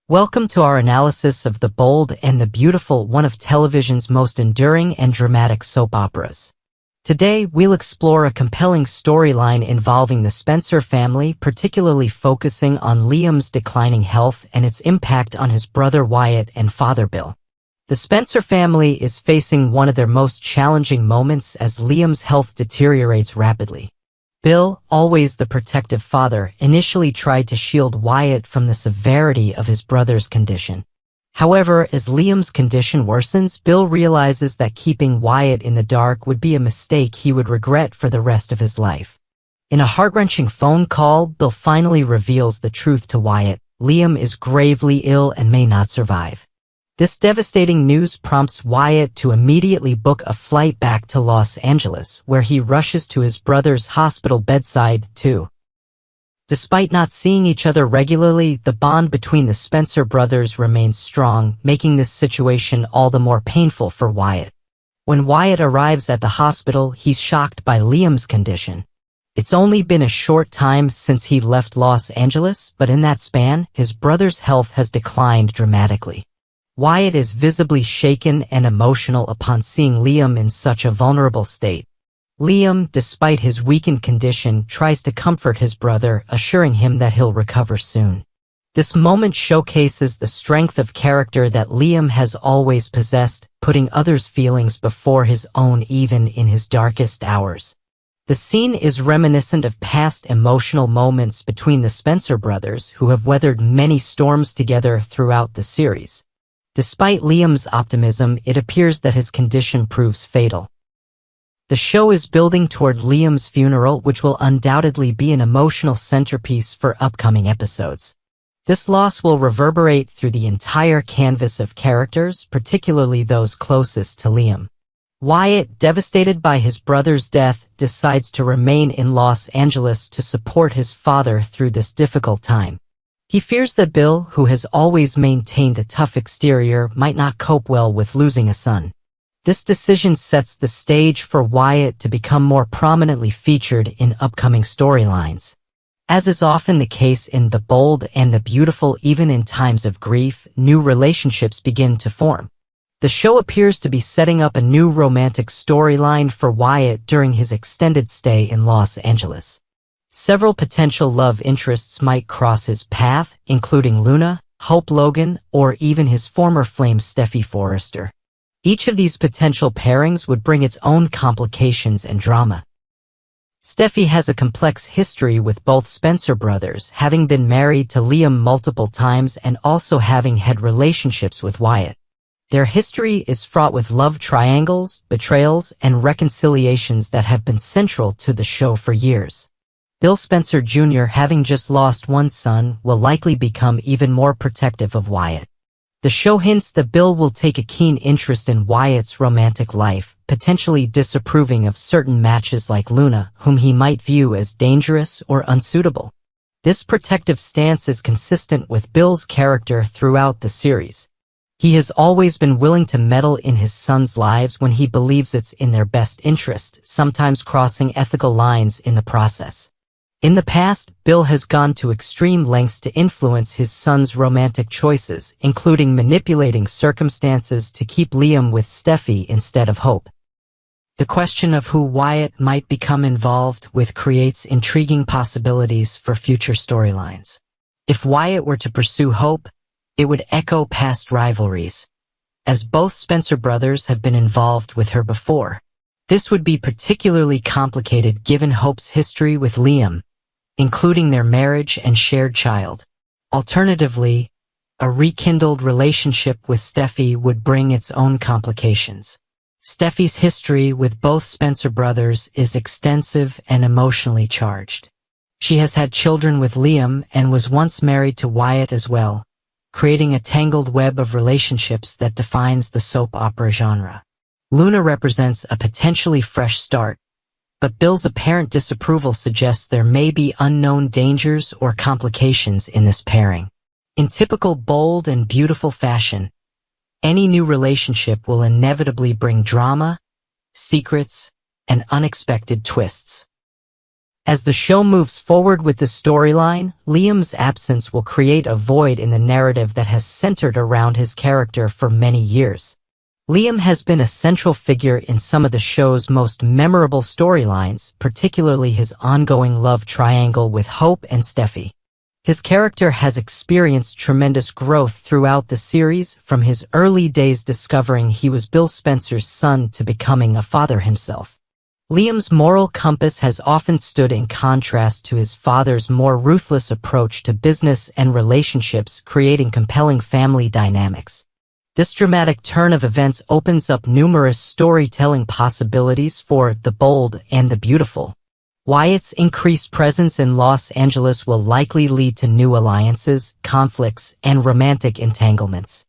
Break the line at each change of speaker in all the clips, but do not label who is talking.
Welcome to our analysis of The Bold and the Beautiful, one of television's most enduring and dramatic soap operas. Today, we'll explore a compelling storyline involving the Spencer family, particularly focusing on Liam's declining health and its impact on his brother Wyatt and father Bill. The Spencer family is facing one of their most challenging moments as Liam's health deteriorates rapidly. Bill, always the protective father, initially tried to shield Wyatt from the severity of his brother's condition. However, as Liam's condition worsens, Bill realizes that keeping Wyatt in the dark would be a mistake he would regret for the rest of his life. In a heart-wrenching phone call, Bill finally reveals the truth to Wyatt: Liam is gravely ill and may not survive. This devastating news prompts Wyatt to immediately book a flight back to Los Angeles, where he rushes to his brother's hospital bedside, too. Despite not seeing each other regularly, the bond between the Spencer brothers remains strong, making this situation all the more painful for Wyatt. When Wyatt arrives at the hospital, he's shocked by Liam's condition. It's only been a short time since he left Los Angeles, but in that span, his brother's health has declined dramatically. Wyatt is visibly shaken and emotional upon seeing Liam in such a vulnerable state. Liam, despite his weakened condition, tries to comfort his brother, assuring him that he'll recover soon. This moment showcases the strength of character that Liam has always possessed, putting others' feelings before his own even in his darkest hours. The scene is reminiscent of past emotional moments between the Spencer brothers, who have weathered many storms together throughout the series. Despite Liam's optimism, it appears that his condition proves fatal. The show is building toward Liam's funeral, which will undoubtedly be an emotional centerpiece for upcoming episodes. This loss will reverberate through the entire canvas of characters, particularly those closest to Liam. Wyatt, devastated by his brother's death, decides to remain in Los Angeles to support his father through this difficult time. He fears that Bill, who has always maintained a tough exterior, might not cope well with losing a son. This decision sets the stage for Wyatt to become more prominently featured in upcoming storylines. As is often the case in The Bold and the Beautiful, even in times of grief, new relationships begin to form. The show appears to be setting up a new romantic storyline for Wyatt during his extended stay in Los Angeles. Several potential love interests might cross his path, including Luna, Hope Logan, or even his former flame Steffi Forrester. Each of these potential pairings would bring its own complications and drama. Steffi has a complex history with both Spencer brothers, having been married to Liam multiple times and also having had relationships with Wyatt. Their history is fraught with love triangles, betrayals, and reconciliations that have been central to the show for years. Bill Spencer Jr., having just lost one son, will likely become even more protective of Wyatt. The show hints that Bill will take a keen interest in Wyatt's romantic life, potentially disapproving of certain matches like Luna, whom he might view as dangerous or unsuitable. This protective stance is consistent with Bill's character throughout the series. He has always been willing to meddle in his sons' lives when he believes it's in their best interest, sometimes crossing ethical lines in the process. In the past, Bill has gone to extreme lengths to influence his son's romantic choices, including manipulating circumstances to keep Liam with Steffi instead of Hope. The question of who Wyatt might become involved with creates intriguing possibilities for future storylines. If Wyatt were to pursue Hope, it would echo past rivalries, as both Spencer brothers have been involved with her before. This would be particularly complicated given Hope's history with Liam, including their marriage and shared child. Alternatively, a rekindled relationship with Steffi would bring its own complications. Steffi's history with both Spencer brothers is extensive and emotionally charged. She has had children with Liam and was once married to Wyatt as well, creating a tangled web of relationships that defines the soap opera genre. Luna represents a potentially fresh start, but Bill's apparent disapproval suggests there may be unknown dangers or complications in this pairing. In typical Bold and Beautiful fashion, any new relationship will inevitably bring drama, secrets, and unexpected twists. As the show moves forward with the storyline, Liam's absence will create a void in the narrative that has centered around his character for many years. Liam has been a central figure in some of the show's most memorable storylines, particularly his ongoing love triangle with Hope and Steffi. His character has experienced tremendous growth throughout the series, from his early days discovering he was Bill Spencer's son to becoming a father himself. Liam's moral compass has often stood in contrast to his father's more ruthless approach to business and relationships, creating compelling family dynamics. This dramatic turn of events opens up numerous storytelling possibilities for The Bold and the Beautiful. Wyatt's increased presence in Los Angeles will likely lead to new alliances, conflicts, and romantic entanglements.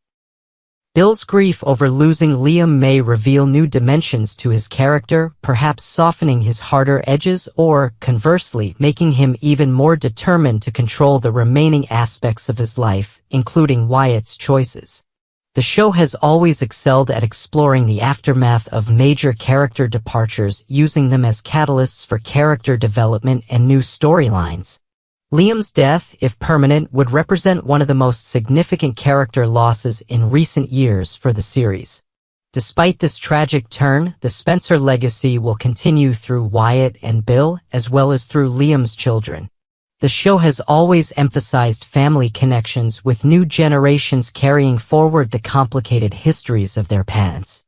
Bill's grief over losing Liam may reveal new dimensions to his character, perhaps softening his harder edges or, conversely, making him even more determined to control the remaining aspects of his life, including Wyatt's choices. The show has always excelled at exploring the aftermath of major character departures, using them as catalysts for character development and new storylines. Liam's death, if permanent, would represent one of the most significant character losses in recent years for the series. Despite this tragic turn, the Spencer legacy will continue through Wyatt and Bill, as well as through Liam's children. The show has always emphasized family connections, with new generations carrying forward the complicated histories of their parents.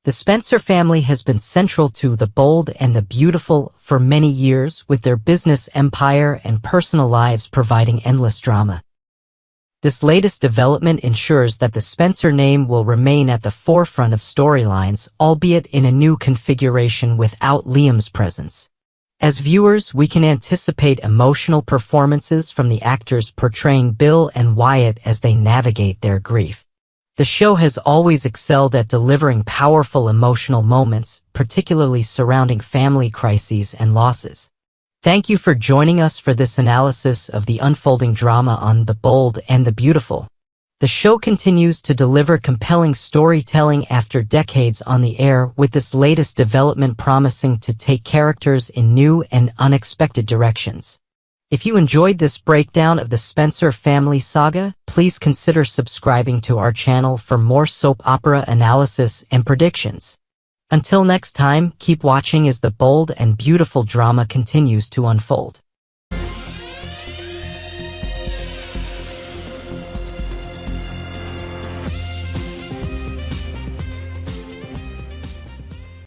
The Spencer family has been central to The Bold and the Beautiful for many years, with their business empire and personal lives providing endless drama. This latest development ensures that the Spencer name will remain at the forefront of storylines, albeit in a new configuration without Liam's presence. As viewers, we can anticipate emotional performances from the actors portraying Bill and Wyatt as they navigate their grief. The show has always excelled at delivering powerful emotional moments, particularly surrounding family crises and losses. Thank you for joining us for this analysis of the unfolding drama on The Bold and the Beautiful. The show continues to deliver compelling storytelling after decades on the air, with this latest development promising to take characters in new and unexpected directions. If you enjoyed this breakdown of the Spencer family saga, please consider subscribing to our channel for more soap opera analysis and predictions. Until next time, keep watching as The Bold and Beautiful drama continues to unfold.